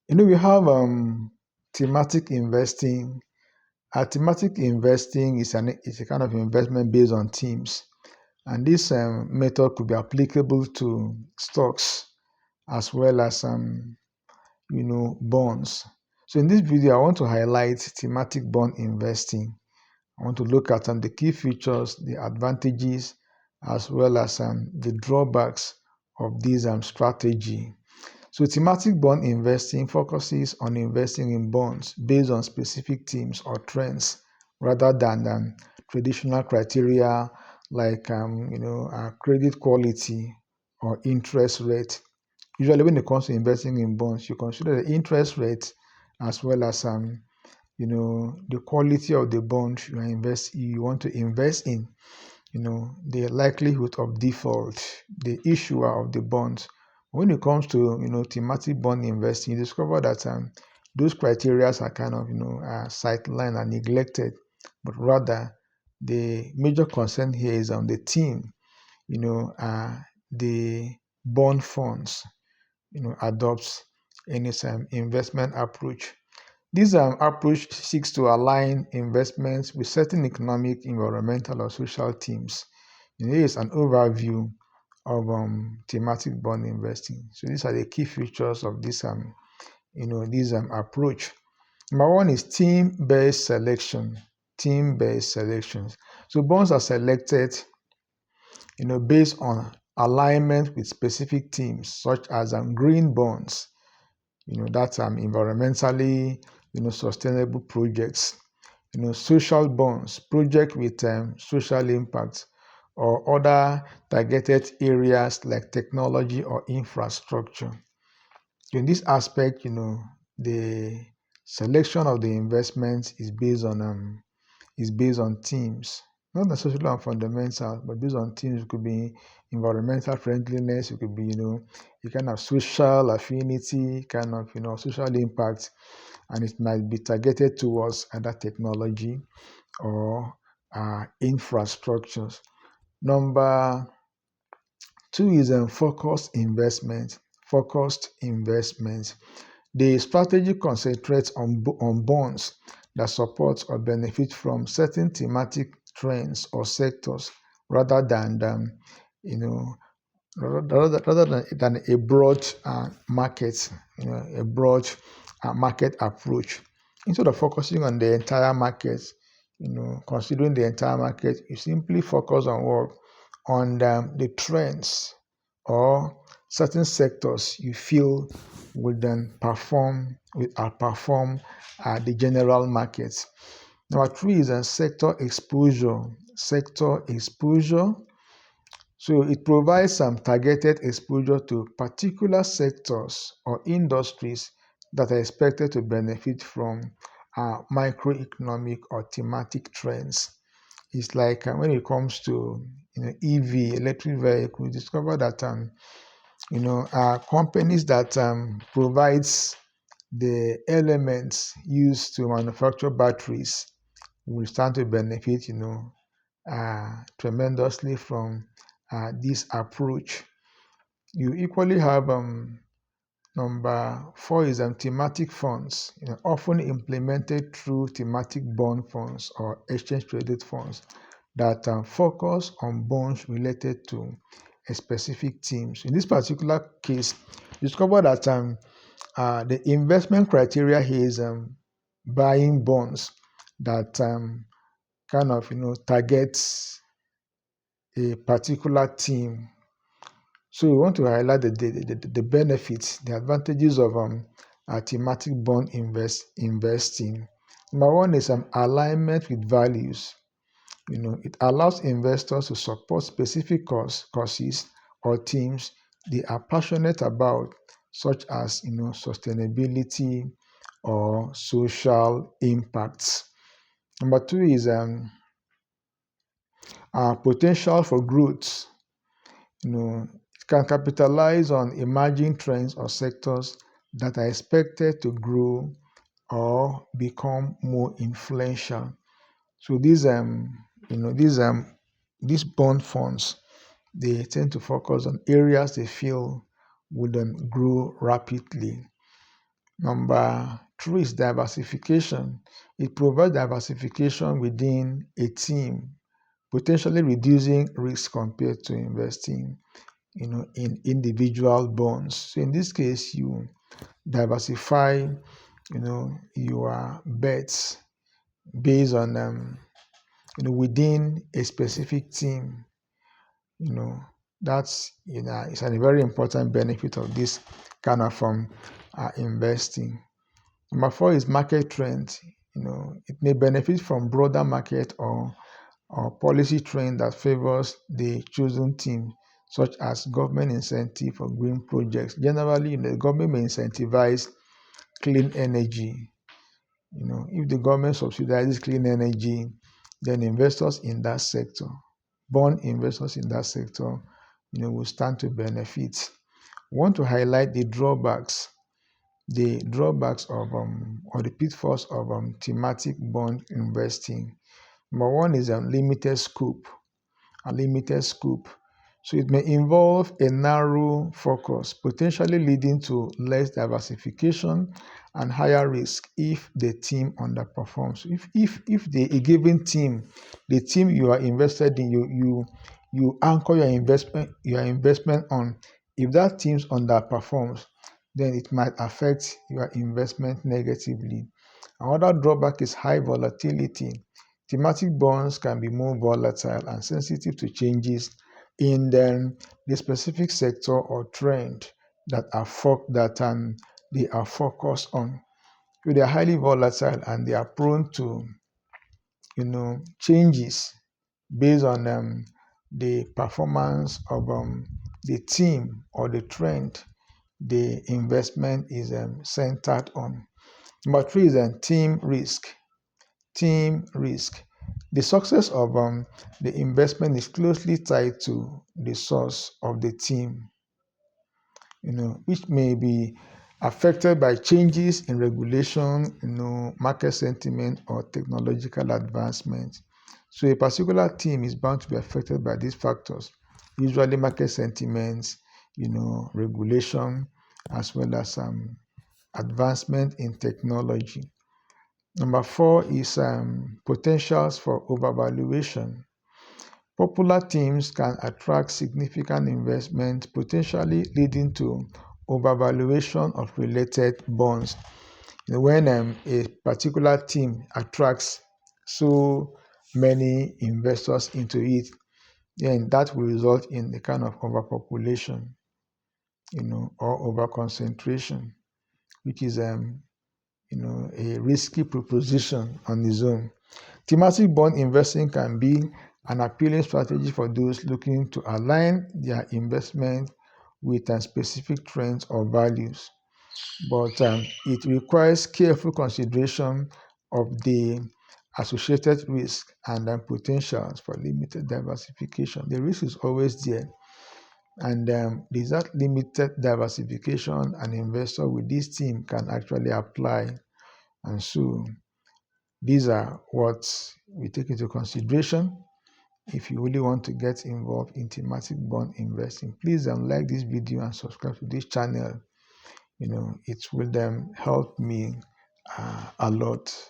We have thematic investing. Thematic investing is a kind of investment based on themes, and this method could be applicable to stocks as well as bonds. So in this video, I want to highlight thematic bond investing. I want to look at the key features, the advantages, as well as the drawbacks of this strategy. So thematic bond investing focuses on investing in bonds based on specific themes or trends rather than traditional criteria like credit quality or interest rate. Usually when it comes to investing in bonds, you consider the interest rate as well as the quality of the bond you want to invest in, the likelihood of default, the issuer of the bonds. When it comes to thematic bond investing, you discover that those criteria are kind of sidelined and neglected, but rather the major concern here is on the theme, the bond funds adopts in its investment approach. This approach seeks to align investments with certain economic, environmental, or social themes. Here is an overview of thematic bond investing. So these are the key features of this approach. Number one is theme-based selection. Theme-based selections. So bonds are selected, based on alignment with specific themes, such as green bonds. That's environmentally, sustainable projects. Social bonds, project with social impact, or other targeted areas like technology or infrastructure. In this aspect, the selection of the investments is based on themes, not necessarily on fundamentals, but based on themes. It could be environmental friendliness, it could be, a kind of social affinity, kind of, social impact, and it might be targeted towards either technology or infrastructures. Number two is focused investment. Focused investment. The strategy concentrates on bonds that support or benefit from certain thematic trends or sectors rather than rather than a broad market, a broad market approach. Instead of focusing on the entire market, considering the entire market, you simply focus on what? On the trends or certain sectors you feel will outperform the general market. Number three is sector exposure. Sector exposure. So it provides some targeted exposure to particular sectors or industries that are expected to benefit from microeconomic or thematic trends. It's like when it comes to EV, electric vehicles, discover that companies that provides the elements used to manufacture batteries will start to benefit, tremendously from this approach. You equally have number four is thematic funds, often implemented through thematic bond funds or exchange traded funds that focus on bonds related to a specific theme. So in this particular case, discover that the investment criteria here is buying bonds that kind of targets a particular theme. So we want to highlight the benefits, the advantages of thematic bond investing. Number one is alignment with values. It allows investors to support specific causes or themes they are passionate about, such as sustainability or social impacts. Number two is potential for growth. It can capitalize on emerging trends or sectors that are expected to grow or become more influential. So these bond funds, they tend to focus on areas they feel would grow rapidly. Number three is diversification. It provides diversification within a team, potentially reducing risk compared to investing, in individual bonds. So in this case, you diversify, your bets based on, within a specific team. You know, that's, it's a very important benefit of this kind of investing. Number four is market trend. It may benefit from broader market or policy trend that favors the chosen team, such as government incentive for green projects. Generally, the government may incentivize clean energy. If the government subsidizes clean energy, then investors in that sector, bond investors in that sector, will stand to benefit. I want to highlight the drawbacks of or the pitfalls of thematic bond investing. Number one is a limited scope. So it may involve a narrow focus, potentially leading to less diversification and higher risk if the team underperforms. If a given team, the team you are invested in, you anchor your investment on, if that team underperforms, then it might affect your investment negatively. Another drawback is high volatility. Thematic bonds can be more volatile and sensitive to changes in the specific sector or trend that they are focused on. So they are highly volatile and they are prone to changes based on the performance of the team or the trend the investment is centered on. Number three is team risk. Team risk. The success of the investment is closely tied to the source of the team, which may be affected by changes in regulation, market sentiment, or technological advancement. So a particular team is bound to be affected by these factors, usually market sentiments, regulation, as well as advancement in technology. Number four is potentials for overvaluation. Popular teams can attract significant investment, potentially leading to overvaluation of related bonds. When a particular team attracts so many investors into it, then that will result in a kind of overpopulation, or overconcentration, which is a risky proposition on its own. Thematic bond investing can be an appealing strategy for those looking to align their investment with specific trends or values, but it requires careful consideration of the associated risk and potentials for limited diversification. The risk is always there, and there's that limited diversification an investor with this team can actually apply. And so these are what we take into consideration if you really want to get involved in thematic bond investing. Please like this video and subscribe to this channel. It will help me a lot.